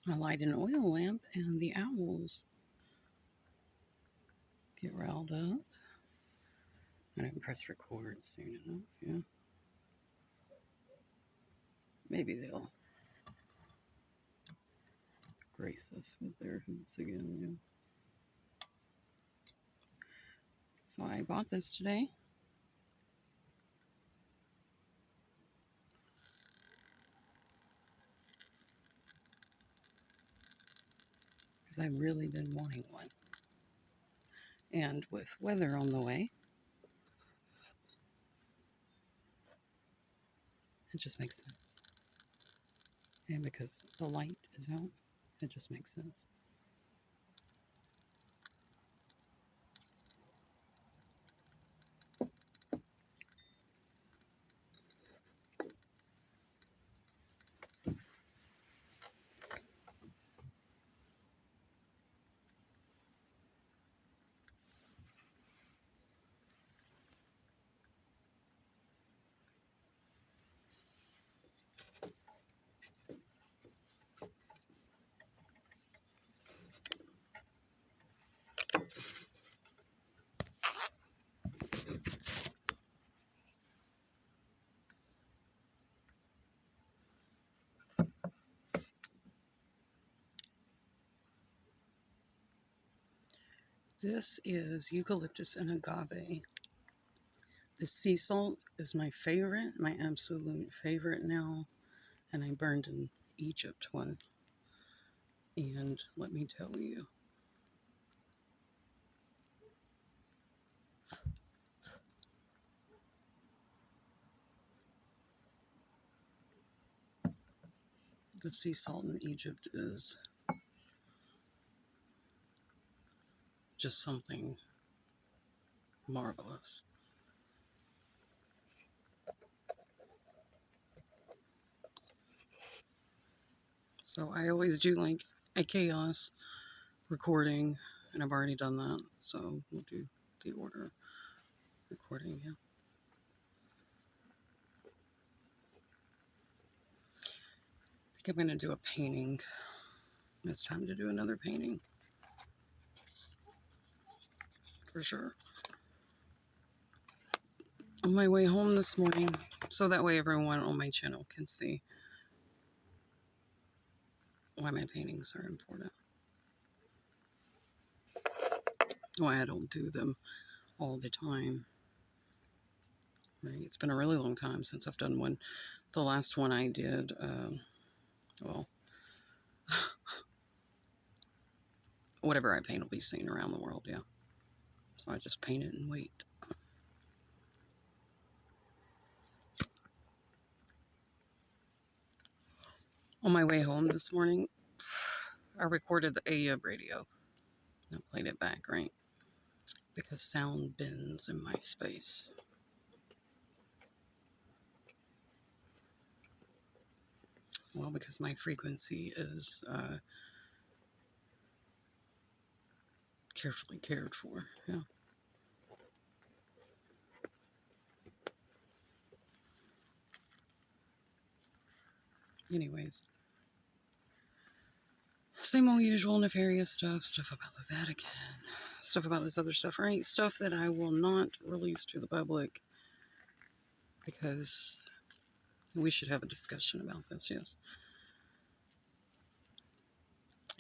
I light an oil lamp and the owls get riled up. And I can press record soon enough, yeah. Maybe they'll grace us with their hoots again, yeah. So I bought this today. Because I've really been wanting one. And with weather on the way, it just makes sense. And because the light is out, it just makes sense. This is eucalyptus and agave. The sea salt is my favorite, my absolute favorite now. And I burned an Egypt one. And let me tell you, the sea salt in Egypt is just something marvelous. So I always do like a chaos recording, and I've already done that. So we'll do the order recording, yeah. I think I'm going to do a painting. It's time to do another painting. For sure. On my way home this morning, so that way everyone on my channel can see why my paintings are important. Why I don't do them all the time. Right? It's been a really long time since I've done one. The last one I did, well, whatever I paint will be seen around the world, yeah. So I just paint it and wait. On my way home this morning, I recorded the AM radio. I played it back, right? Because sound bends in my space. Well, because my frequency is carefully cared for, yeah. Anyways, same old usual nefarious stuff about the Vatican, stuff about this other stuff, right? Stuff that I will not release to the public because we should have a discussion about this, yes.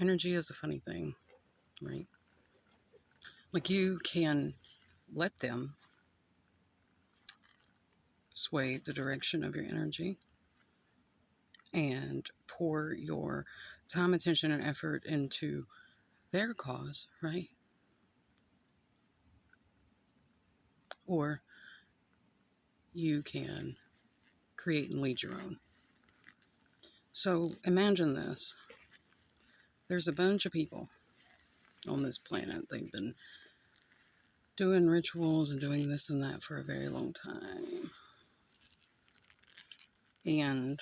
Energy is a funny thing, right? Like you can let them sway the direction of your energy and pour your time, attention, and effort into their cause, right? Or you can create and lead your own. So imagine this. There's a bunch of people on this planet. They've been doing rituals and doing this and that for a very long time. And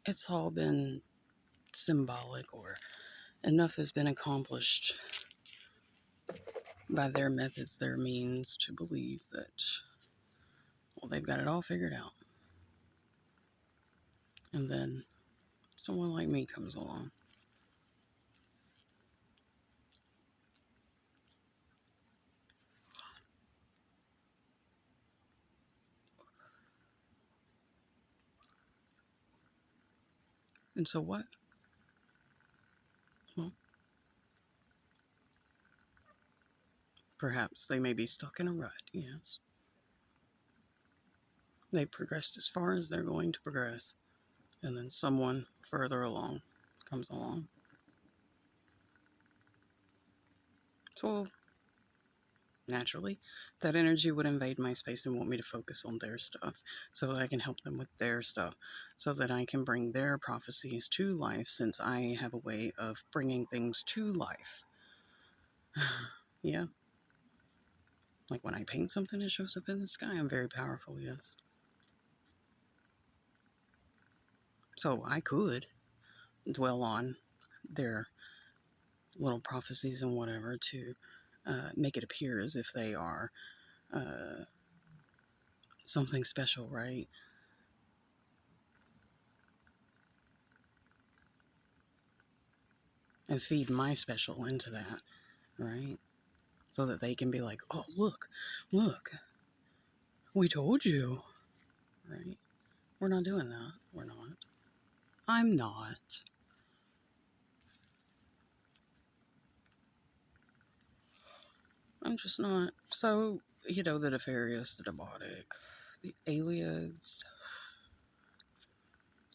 it's all been symbolic, or enough has been accomplished by their methods, their means, to believe that, Well, they've got it all figured out. And then someone like me comes along. And so what? Well, perhaps they may be stuck in a rut, yes. They've progressed as far as they're going to progress. And then someone further along comes along. So naturally, that energy would invade my space and want me to focus on their stuff so that I can help them with their stuff, so that I can bring their prophecies to life, since I have a way of bringing things to life. Yeah. Like when I paint something, it shows up in the sky. I'm very powerful, yes. So I could dwell on their little prophecies and whatever to make it appear as if they are something special, right? And feed my special into that, right? So that they can be like, oh, look, we told you, right? We're not doing that. We're not. I'm not. I'm just not. So, the nefarious, the demonic, the aliens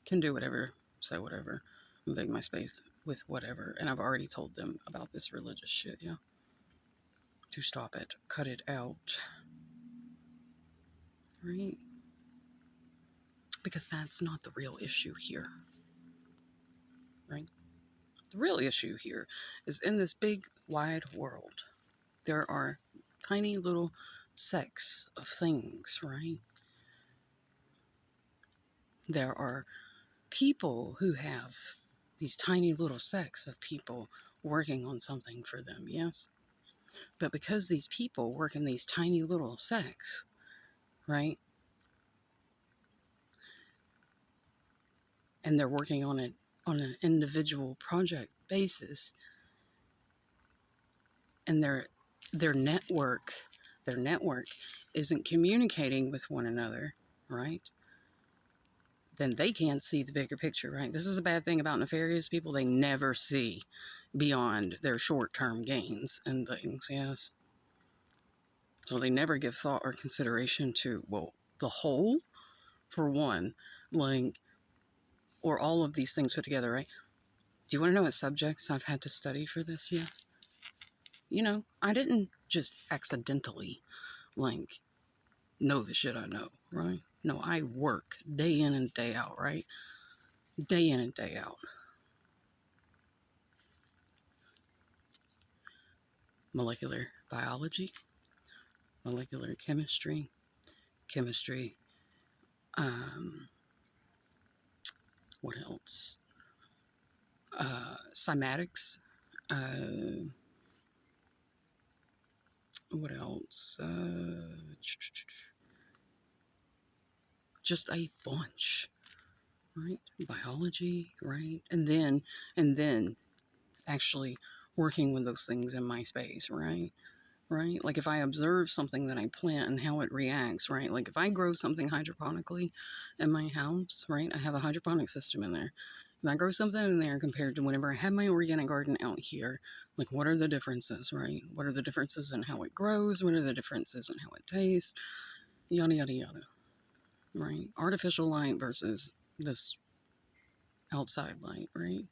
can do whatever, say whatever, invade my space with whatever. And I've already told them about this religious shit, yeah? To stop it. Cut it out. Right? Because that's not the real issue here, right? The real issue here is in this big, wide world, there are tiny little sects of things, right? There are people who have these tiny little sects of people working on something for them, yes? But because these people work in these tiny little sects, right? And they're working on it on an individual project basis, and their network isn't communicating with one another, right? Then they can't see the bigger picture, right? This is a bad thing about nefarious people. They never see beyond their short-term gains and things, yes? So they never give thought or consideration to, well, the whole, for one, like, or all of these things put together, right? Do you want to know what subjects I've had to study for this? Yeah. I didn't just accidentally, like, know the shit I know, right? No, I work day in and day out, right? Day in and day out. Molecular biology, molecular chemistry, um, what else? Cymatics, uh, what else? Just a bunch, right? Biology, right? And then actually working with those things in my space, right? Right? Like if I observe something that I plant and how it reacts, right? Like if I grow something hydroponically in my house, right? I have a hydroponic system in there. If I grow something in there compared to whenever I have my organic garden out here, like what are the differences, right? What are the differences in how it grows? What are the differences in how it tastes? Yada, yada, yada, right? Artificial light versus this outside light, right?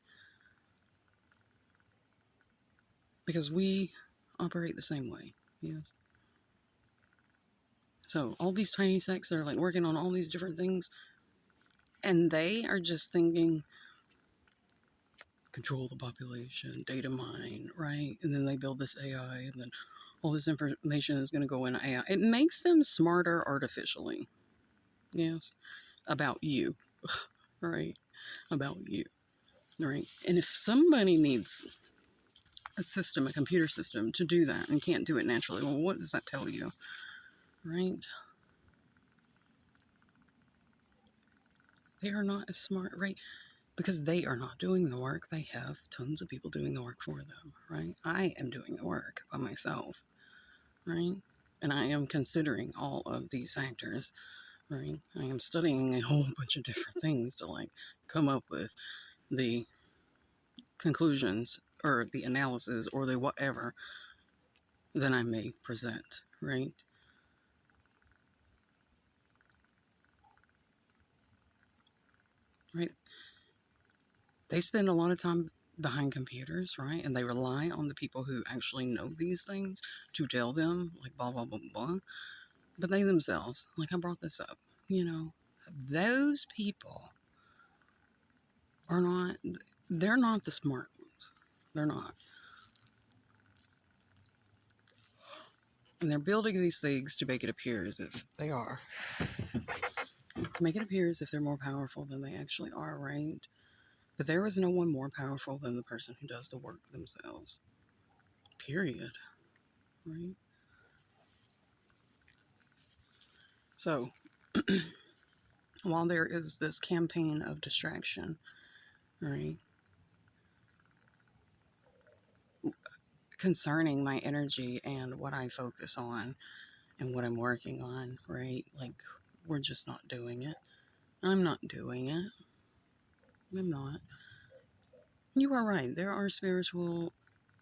Because we operate the same way, yes? So all these tiny sects are like working on all these different things, and they are just thinking control the population, data mine, right? And then they build this AI, and then all this information is going to go in AI. It makes them smarter artificially, yes, about you, right? About you, right? And if somebody needs a system, a computer system to do that and can't do it naturally, well, what does that tell you, right? They are not as smart, right? Because they are not doing the work. They have tons of people doing the work for them, right? I am doing the work by myself, right? And I am considering all of these factors, right? I am studying a whole bunch of different things to like come up with the conclusions or the analysis or the whatever that I may present, right? Right? They spend a lot of time behind computers, right? And they rely on the people who actually know these things to tell them, like, blah, blah, blah, blah. But they themselves, like I brought this up, you know, those people are not, they're not the smart ones. They're not. And they're building these things to make it appear as if they are. To make it appear as if they're more powerful than they actually are, right? But there is no one more powerful than the person who does the work themselves. Period. Right? So, while there is this campaign of distraction, right, concerning my energy and what I focus on and what I'm working on, right, like we're just not doing it. I'm not doing it. I'm not. You are right. There are spiritual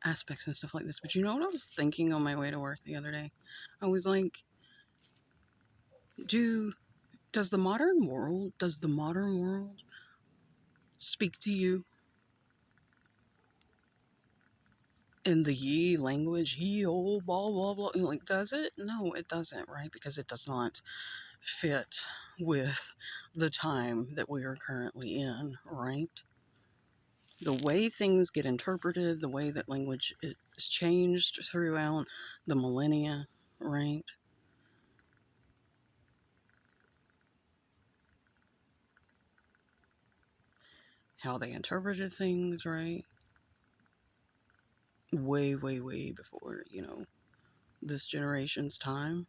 aspects and stuff like this. But you know what I was thinking on my way to work the other day? I was like, do does the modern world speak to you in the ye language, ye old blah blah blah? Like, does it? No, it doesn't, right? Because it does not fit with the time that we are currently in, right? The way things get interpreted, the way that language is changed throughout the millennia, right? How they interpreted things, right? Way, way, way before, you know, this generation's time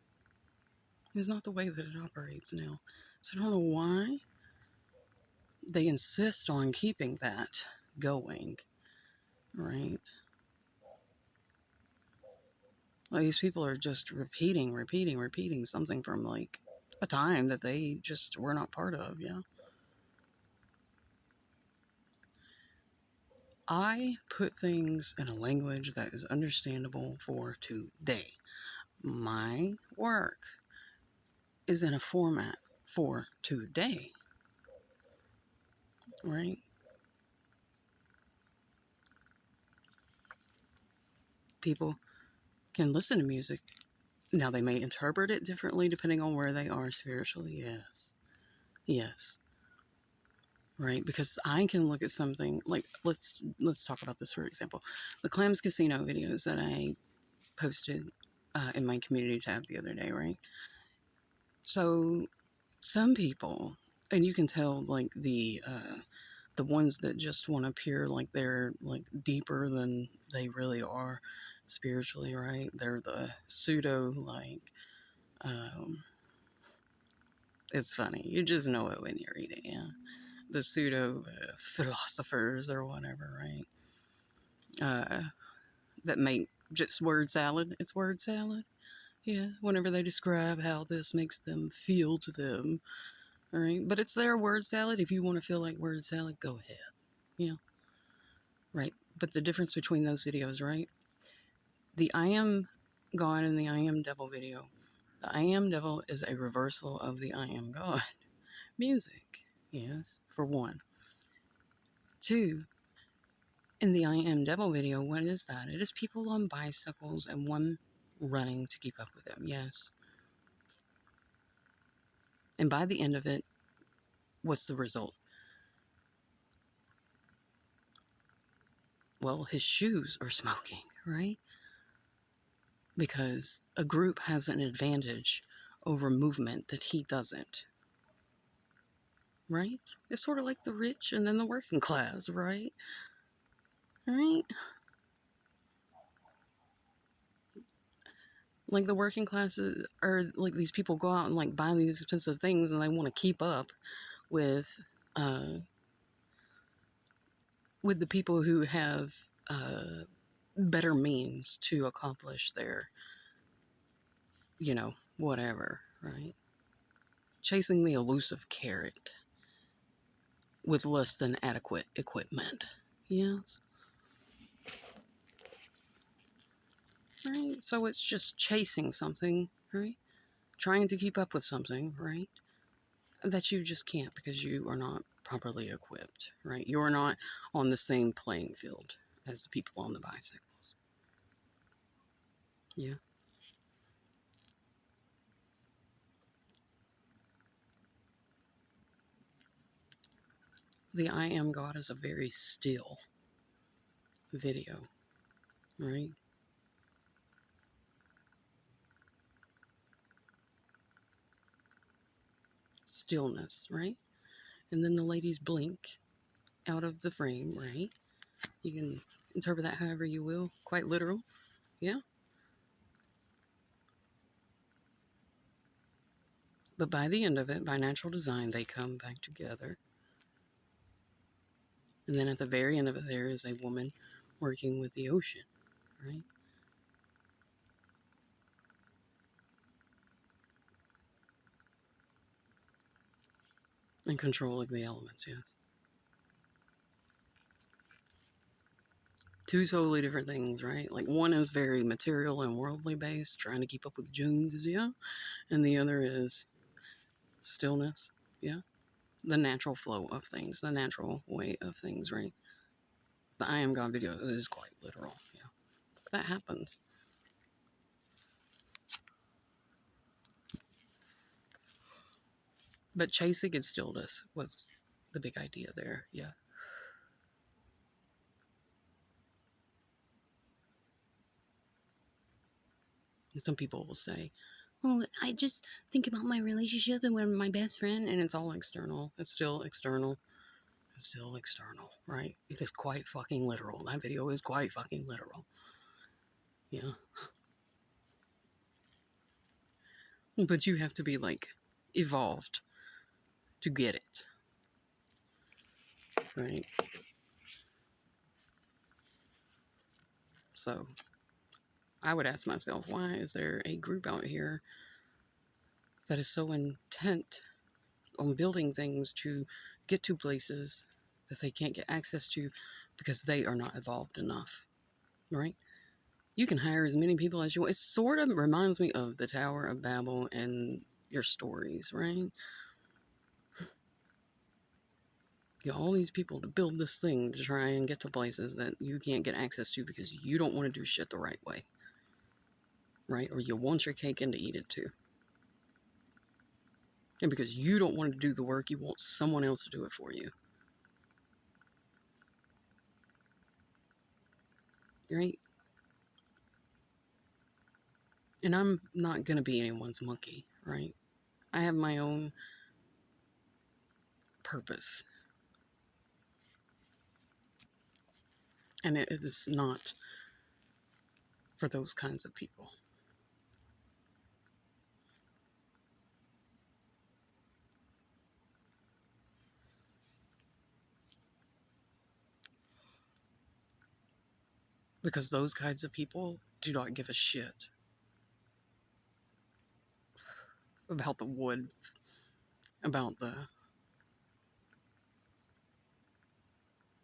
is not the way that it operates now. So I don't know why they insist on keeping that going, right? Well, these people are just repeating something from like a time that they just were not part of, yeah. I put things in a language that is understandable for today. My work is in a format for today, right? People can listen to music. Now, they may interpret it differently depending on where they are spiritually. Yes. Yes. Right? Because I can look at something like let's talk about this for example. The Clams Casino videos that I posted in my community tab the other day, right? So some people, and you can tell like the ones that just want to appear like they're like deeper than they really are spiritually, right? They're the pseudo like um it's funny. You just know it when you read it, yeah. The pseudo philosophers or whatever, right? Uh, that make just word salad. It's word salad. Yeah, whenever they describe how this makes them feel to them, all right? But it's their word salad. If you want to feel like word salad, go ahead. Yeah, right. But the difference between those videos, right? The I am God and the I am devil video. The I am devil is a reversal of the I am God music. Yes, for one. Two, in the I am devil video, what is that? It is people on bicycles and one running to keep up with them. Yes. And by the end of it, what's the result? Well, his shoes are smoking, right? Because a group has an advantage over movement that he doesn't, right? It's sort of like the rich and then the working class, right? Right? Like the working classes are like these people go out and like buy these expensive things and they want to keep up with uh, with the people who have better means to accomplish their, whatever, right? Chasing the elusive carrot with less than adequate equipment. Yes. Right? So it's just chasing something, right? Trying to keep up with something, right? That you just can't because you are not properly equipped, right? You are not on the same playing field as the people on the bicycles. Yeah. The I Am God is a very still video, right? Stillness, right? And then the ladies blink out of the frame, right? You can interpret that however you will, quite literal. Yeah. But by the end of it, by natural design, they come back together. And then at the very end of it, there is a woman working with the ocean, right? And controlling the elements, yes. Two totally different things, right? Like one is very material and worldly based, trying to keep up with the Joneses, yeah. And the other is stillness, yeah. The natural flow of things, the natural way of things, right? The I Am God video is quite literal, yeah. That happens. But chasing and stillness was the big idea there, yeah. And some people will say, "Oh, I just think about my relationship and when my best friend," and it's all external. It's still external. It's still external, right? It is quite fucking literal. That video is quite fucking literal. Yeah. But you have to be like evolved to get it, right? So I would ask myself, why is there a group out here that is so intent on building things to get to places that they can't get access to because they are not evolved enough, right? You can hire as many people as you want. It sort of reminds me of the Tower of Babel and your stories, right? You all these people to build this thing to try and get to places that you can't get access to because you don't want to do shit the right way, right? Or you want your cake and to eat it too. And because you don't want to do the work, you want someone else to do it for you, right? And I'm not going to be anyone's monkey, right? I have my own purpose. And it is not for those kinds of people. Because those kinds of people do not give a shit about the wood, about the,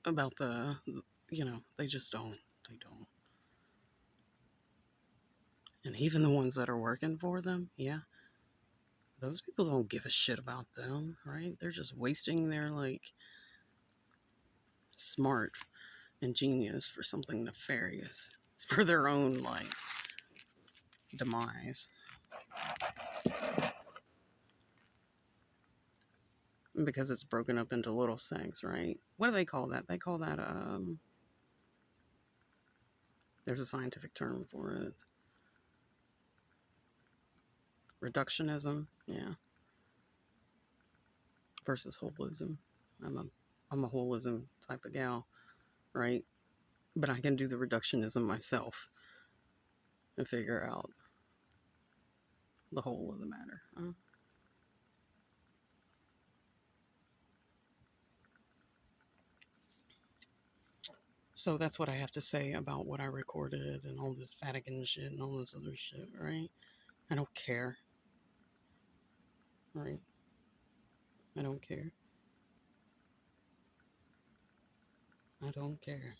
about the, they just don't. They don't. And even the ones that are working for them, yeah, those people don't give a shit about them, right? They're just wasting their, like, smart and genius for something nefarious, for their own, like, demise. Because it's broken up into little things, right? What do they call that? They call that, there's a scientific term for it. Reductionism, yeah, versus holism. I'm a, I'm a holism type of gal, right? But I can do the reductionism myself and figure out the whole of the matter. So that's what I have to say about what I recorded and all this Vatican shit and all this other shit, right? I don't care, right? I don't care. I don't care.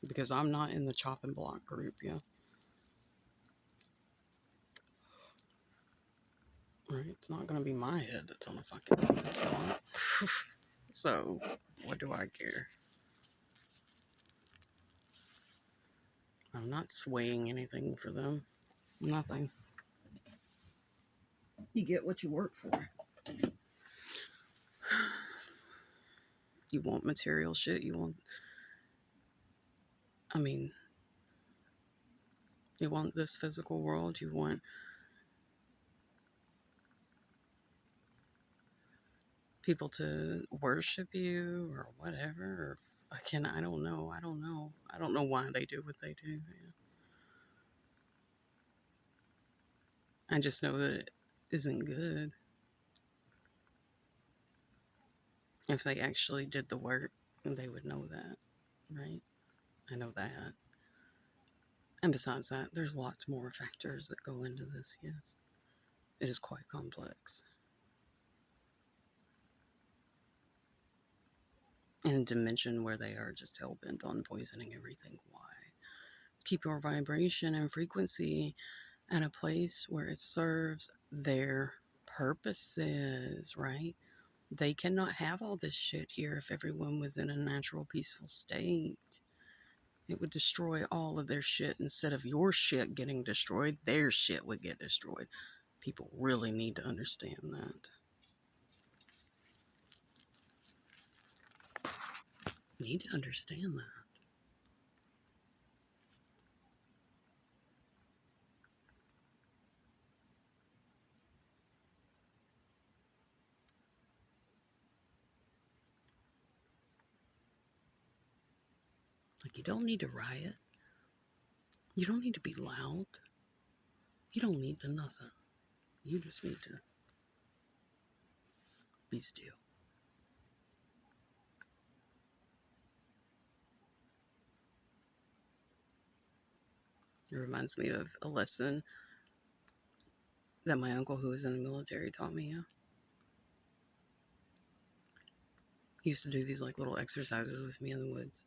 Because I'm not in the chopping block group, yeah? Right? It's not gonna be my head that's on the fucking. It's not. So, what do I care? I'm not swaying anything for them. Nothing. You get what you work for. You want material shit, you want. I mean, you want this physical world, you want people to worship you or whatever. Or, again, I don't know. I don't know. I don't know why they do what they do. Yeah. I just know that it isn't good. If they actually did the work, they would know that, right? I know that. And besides that, there's lots more factors that go into this, yes. It is quite complex. In a dimension where they are just hell bent on poisoning everything. Why? Keep your vibration and frequency at a place where it serves their purposes, right? They cannot have all this shit here if everyone was in a natural, peaceful state. It would destroy all of their shit. Instead of your shit getting destroyed, their shit would get destroyed. People really need to understand that. Need to understand that. Like, you don't need to riot. You don't need to be loud. You don't need to nothing. You just need to be still. It reminds me of a lesson that my uncle, who was in the military, taught me. Yeah? He used to do these like little exercises with me in the woods.